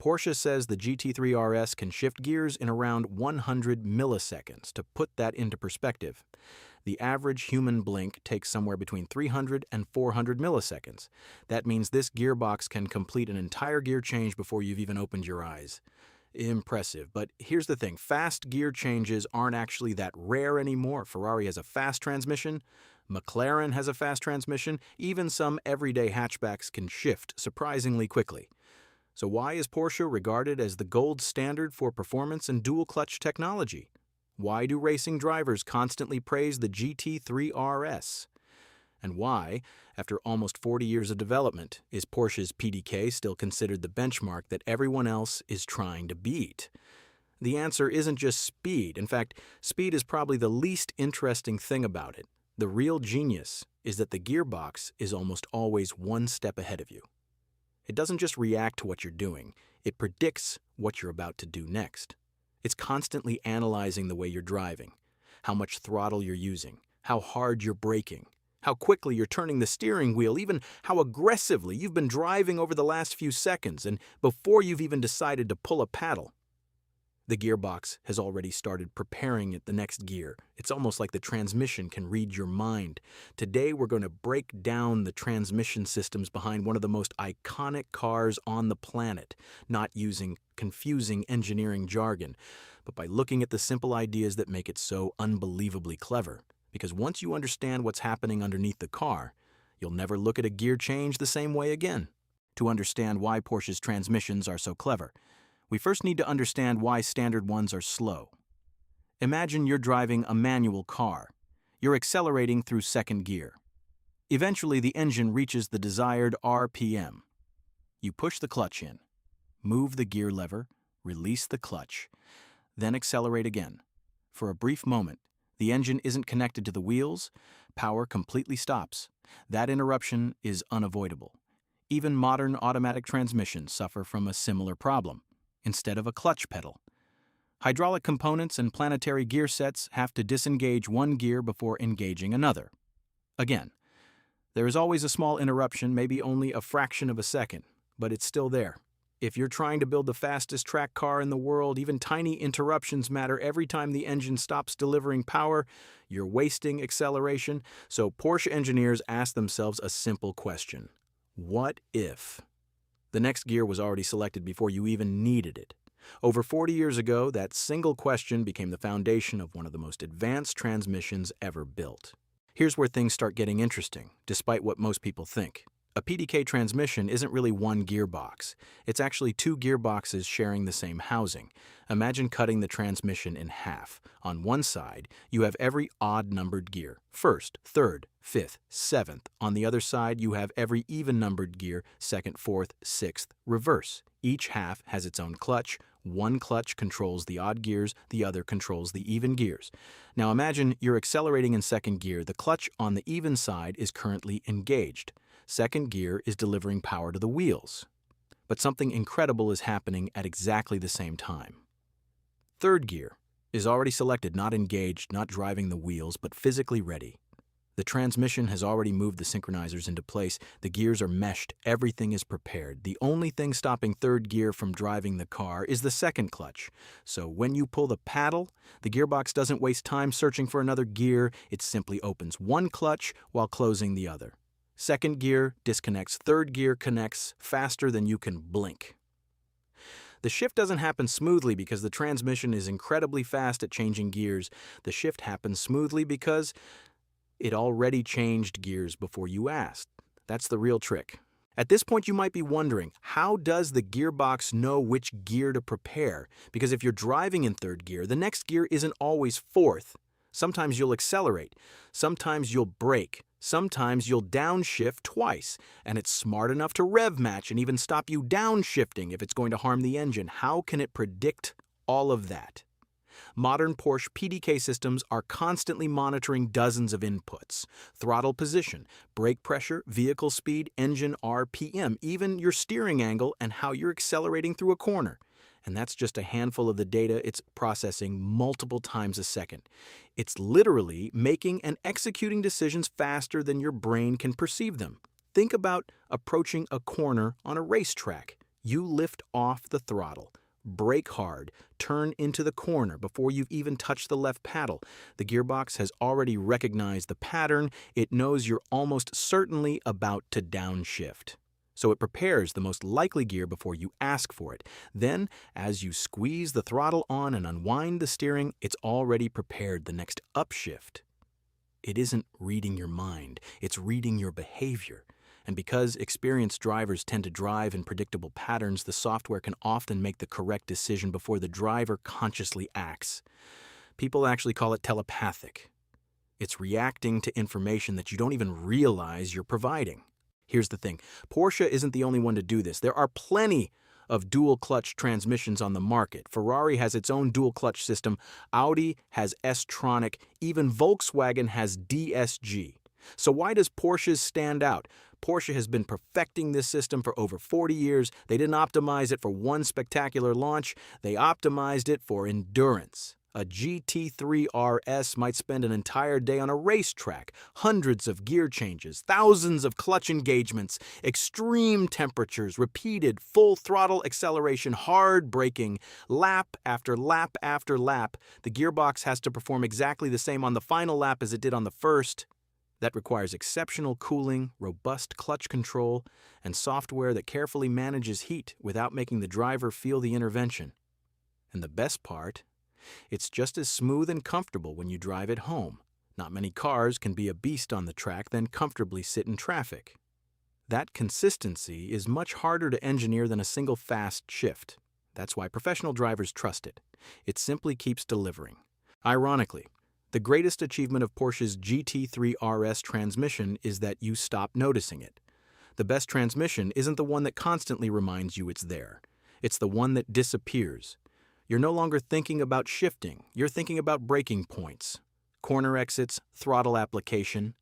Porsche says the GT3 RS can shift gears in around 100 milliseconds. To put that into perspective, the average human blink takes somewhere between 300 and 400 milliseconds. That means this gearbox can complete an entire gear change before you've even opened your eyes. Impressive, but here's the thing, fast gear changes aren't actually that rare anymore. Ferrari has a fast transmission, McLaren has a fast transmission, even some everyday hatchbacks can shift surprisingly quickly. So why is Porsche regarded as the gold standard for performance and dual-clutch technology? Why do racing drivers constantly praise the GT3 RS? And why, after almost 40 years of development, is Porsche's PDK still considered the benchmark that everyone else is trying to beat? The answer isn't just speed. In fact, speed is probably the least interesting thing about it. The real genius is that the gearbox is almost always one step ahead of you. It doesn't just react to what you're doing, it predicts what you're about to do next. It's constantly analyzing the way you're driving, how much throttle you're using, how hard you're braking, how quickly you're turning the steering wheel, even how aggressively you've been driving over the last few seconds, and before you've even decided to pull a paddle. The gearbox has already started preparing the next gear. It's almost like the transmission can read your mind. Today we're going to break down the transmission systems behind one of the most iconic cars on the planet, not using confusing engineering jargon, but by looking at the simple ideas that make it so unbelievably clever. Because once you understand what's happening underneath the car, you'll never look at a gear change the same way again. To understand why Porsche's transmissions are so clever, we first need to understand why standard ones are slow. Imagine you're driving a manual car. You're accelerating through second gear. Eventually, the engine reaches the desired RPM. You push the clutch in, move the gear lever, release the clutch, then accelerate again. For a brief moment, the engine isn't connected to the wheels, power completely stops. That interruption is unavoidable. Even modern automatic transmissions suffer from a similar problem. Instead of a clutch pedal, hydraulic components and planetary gear sets have to disengage one gear before engaging another. Again, there is always a small interruption, maybe only a fraction of a second, but it's still there. If you're trying to build the fastest track car in the world, even tiny interruptions matter. Every time the engine stops delivering power, you're wasting acceleration. So Porsche engineers ask themselves a simple question: what if? The next gear was already selected before you even needed it. Over 40 years ago, that single question became the foundation of one of the most advanced transmissions ever built. Here's where things start getting interesting, despite what most people think. A PDK transmission isn't really one gearbox. It's actually two gearboxes sharing the same housing. Imagine cutting the transmission in half. On one side, you have every odd-numbered gear, first, third, fifth, seventh. On the other side, you have every even-numbered gear, second, fourth, sixth, reverse. Each half has its own clutch. One clutch controls the odd gears, the other controls the even gears. Now imagine you're accelerating in second gear. The clutch on the even side is currently engaged. Second gear is delivering power to the wheels. But something incredible is happening at exactly the same time. Third gear is already selected, not engaged, not driving the wheels, but physically ready. The transmission has already moved the synchronizers into place. The gears are meshed. Everything is prepared. The only thing stopping third gear from driving the car is the second clutch. So when you pull the paddle, the gearbox doesn't waste time searching for another gear. It simply opens one clutch while closing the other. Second gear disconnects, third gear connects faster than you can blink. The shift doesn't happen smoothly because the transmission is incredibly fast at changing gears. The shift happens smoothly because it already changed gears before you asked. That's the real trick. At this point, you might be wondering, how does the gearbox know which gear to prepare? Because if you're driving in third gear, the next gear isn't always fourth. Sometimes you'll accelerate. Sometimes you'll brake. Sometimes you'll downshift twice, and it's smart enough to rev match and even stop you downshifting if it's going to harm the engine. How can it predict all of that? Modern Porsche PDK systems are constantly monitoring dozens of inputs: throttle position, brake pressure, vehicle speed, engine RPM, even your steering angle and how you're accelerating through a corner. And that's just a handful of the data it's processing multiple times a second. It's literally making and executing decisions faster than your brain can perceive them. Think about approaching a corner on a racetrack. You lift off the throttle, brake hard, turn into the corner before you've even touched the left paddle. The gearbox has already recognized the pattern. It knows you're almost certainly about to downshift. So it prepares the most likely gear before you ask for it. Then, as you squeeze the throttle on and unwind the steering, it's already prepared the next upshift. It isn't reading your mind, it's reading your behavior. And because experienced drivers tend to drive in predictable patterns, the software can often make the correct decision before the driver consciously acts. People actually call it telepathic. It's reacting to information that you don't even realize you're providing. Here's the thing, Porsche isn't the only one to do this. There are plenty of dual-clutch transmissions on the market. Ferrari has its own dual-clutch system, Audi has S-Tronic, even Volkswagen has DSG. So why does Porsche's stand out? Porsche has been perfecting this system for over 40 years. They didn't optimize it for one spectacular launch, they optimized it for endurance. A GT3 RS might spend an entire day on a racetrack, hundreds of gear changes, thousands of clutch engagements, extreme temperatures, repeated full throttle acceleration, hard braking, lap after lap after lap. The gearbox has to perform exactly the same on the final lap as it did on the first. That requires exceptional cooling, robust clutch control, and software that carefully manages heat without making the driver feel the intervention. And the best part? It's just as smooth and comfortable when you drive it home. Not many cars can be a beast on the track then comfortably sit in traffic. That consistency is much harder to engineer than a single fast shift. That's why professional drivers trust it. It simply keeps delivering. Ironically, the greatest achievement of Porsche's GT3 RS transmission is that you stop noticing it. The best transmission isn't the one that constantly reminds you it's there. It's the one that disappears. You're no longer thinking about shifting. You're thinking about braking points, corner exits, throttle application.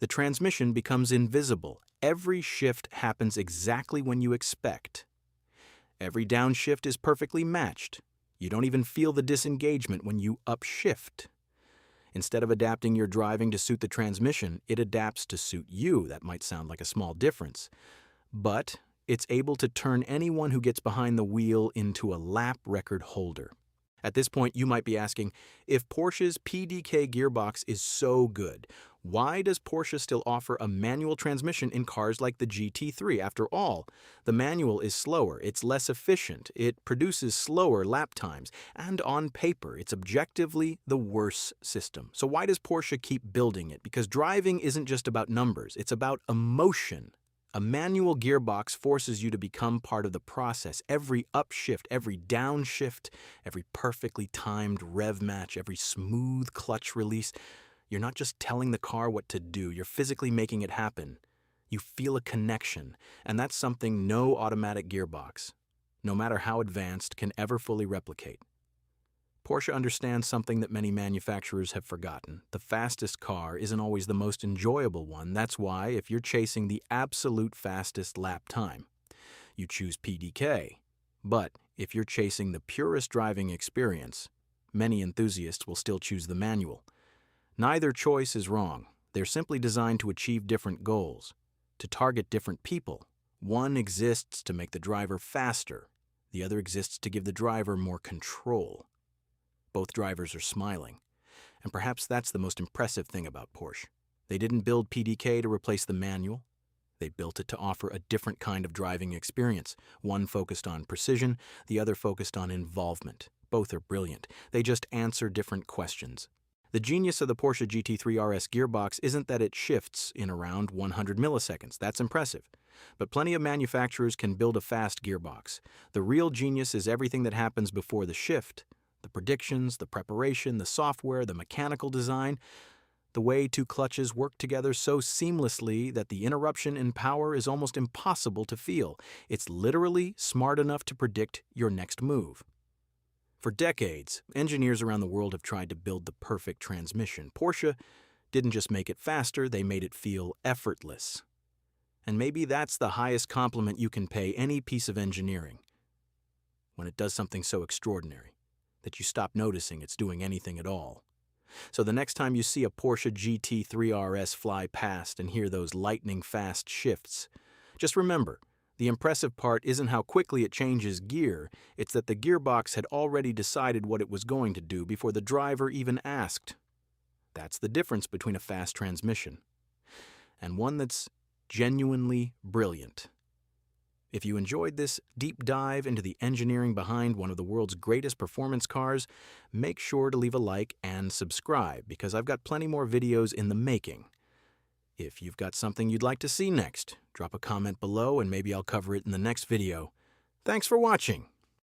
The transmission becomes invisible. Every shift happens exactly when you expect. Every downshift is perfectly matched. You don't even feel the disengagement when you upshift. Instead of adapting your driving to suit the transmission, it adapts to suit you. That might sound like a small difference, but it's able to turn anyone who gets behind the wheel into a lap record holder. At this point, you might be asking, if Porsche's PDK gearbox is so good, why does Porsche still offer a manual transmission in cars like the GT3? After all, the manual is slower, it's less efficient, it produces slower lap times, and on paper, it's objectively the worse system. So why does Porsche keep building it? Because driving isn't just about numbers, it's about emotion. A manual gearbox forces you to become part of the process. Every upshift, every downshift, every perfectly timed rev match, every smooth clutch release. You're not just telling the car what to do, you're physically making it happen. You feel a connection, and that's something no automatic gearbox, no matter how advanced, can ever fully replicate. Porsche understands something that many manufacturers have forgotten. The fastest car isn't always the most enjoyable one. That's why, if you're chasing the absolute fastest lap time, you choose PDK. But if you're chasing the purest driving experience, many enthusiasts will still choose the manual. Neither choice is wrong. They're simply designed to achieve different goals, to target different people. One exists to make the driver faster. The other exists to give the driver more control. Both drivers are smiling. And perhaps that's the most impressive thing about Porsche. They didn't build PDK to replace the manual. They built it to offer a different kind of driving experience. One focused on precision, the other focused on involvement. Both are brilliant. They just answer different questions. The genius of the Porsche GT3 RS gearbox isn't that it shifts in around 100 milliseconds. That's impressive. But plenty of manufacturers can build a fast gearbox. The real genius is everything that happens before the shift. The predictions, the preparation, the software, the mechanical design, the way two clutches work together so seamlessly that the interruption in power is almost impossible to feel. It's literally smart enough to predict your next move. For decades, engineers around the world have tried to build the perfect transmission. Porsche didn't just make it faster, they made it feel effortless. And maybe that's the highest compliment you can pay any piece of engineering, when it does something so extraordinary that you stop noticing it's doing anything at all. So the next time you see a Porsche GT3 RS fly past and hear those lightning-fast shifts, just remember, The impressive part isn't how quickly it changes gear, it's that the gearbox had already decided what it was going to do before the driver even asked. That's the difference between a fast transmission, and one that's genuinely brilliant. If you enjoyed this deep dive into the engineering behind one of the world's greatest performance cars, make sure to leave a like and subscribe, because I've got plenty more videos in the making. If you've got something you'd like to see next, drop a comment below and maybe I'll cover it in the next video. Thanks for watching.